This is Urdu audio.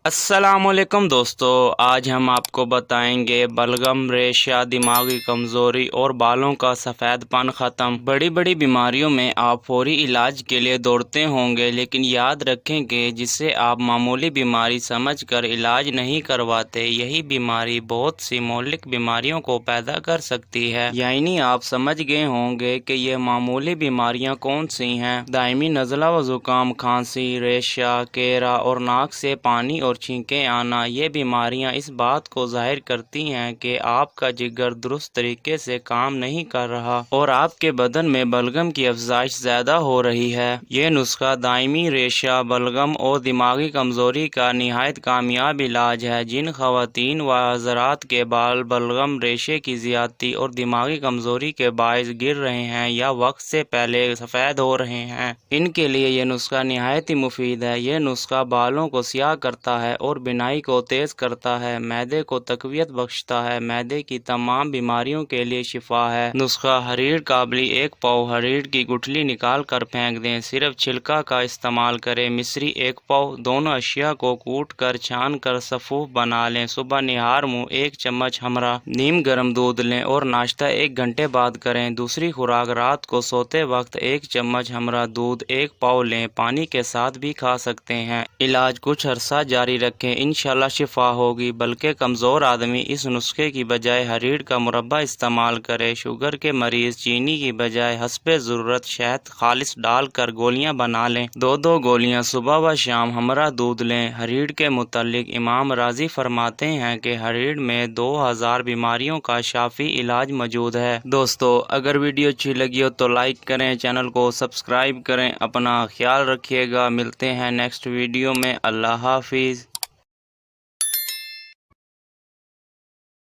السلام علیکم دوستو، آج ہم آپ کو بتائیں گے بلغم، ریشہ، دماغی کمزوری اور بالوں کا سفید پن ختم۔ بڑی بڑی بیماریوں میں آپ فوری علاج کے لیے دوڑتے ہوں گے، لیکن یاد رکھیں کہ جسے آپ معمولی بیماری سمجھ کر علاج نہیں کرواتے، یہی بیماری بہت سی مہلک بیماریوں کو پیدا کر سکتی ہے۔ یعنی آپ سمجھ گئے ہوں گے کہ یہ معمولی بیماریاں کون سی ہیں۔ دائمی نزلہ و زکام، کھانسی، ریشہ، کیرا اور ناک سے پانی اور چھینکیں آنا، یہ بیماریاں اس بات کو ظاہر کرتی ہیں کہ آپ کا جگر درست طریقے سے کام نہیں کر رہا اور آپ کے بدن میں بلغم کی افزائش زیادہ ہو رہی ہے۔ یہ نسخہ دائمی ریشہ، بلغم اور دماغی کمزوری کا نہایت کامیاب علاج ہے۔ جن خواتین و حضرات کے بال بلغم، ریشے کی زیادتی اور دماغی کمزوری کے باعث گر رہے ہیں یا وقت سے پہلے سفید ہو رہے ہیں، ان کے لیے یہ نسخہ نہایت ہی مفید ہے۔ یہ نسخہ بالوں کو سیاہ کرتا ہے اور بینائی کو تیز کرتا ہے، معدے کو تقویت بخشتا ہے، معدے کی تمام بیماریوں کے لیے شفا ہے۔ نسخہ حریر کابلی 1 پاؤ، حریر کی گٹھلی نکال کر پھینک دیں، صرف چھلکا کا استعمال کریں۔ مصری 1 پاؤ، دونوں اشیاء کو کوٹ کر چھان کر سفوف بنا لیں۔ صبح نہار منہ 1 چمچ ہمرا نیم گرم دودھ لیں اور ناشتہ 1 گھنٹے بعد کریں۔ دوسری خوراک رات کو سوتے وقت 1 چمچ ہمرا دودھ 1 پاؤ لیں، پانی کے ساتھ بھی کھا سکتے ہیں۔ علاج کچھ عرصہ جاری رکھیں، انشاءاللہ شفا ہوگی۔ بلکہ کمزور آدمی اس نسخے کی بجائے حریر کا مربع استعمال کرے۔ شوگر کے مریض چینی کی بجائے حسب ضرورت شہد خالص ڈال کر گولیاں بنا لیں۔ 2 گولیاں صبح و شام ہمرا دودھ لیں۔ حریر کے متعلق امام رازی فرماتے ہیں کہ حریر میں 2000 بیماریوں کا شافی علاج موجود ہے۔ دوستو، اگر ویڈیو اچھی لگی ہو تو لائک کریں، چینل کو سبسکرائب کریں، اپنا خیال رکھیے گا۔ ملتے ہیں نیکسٹ ویڈیو میں، اللہ حافظ۔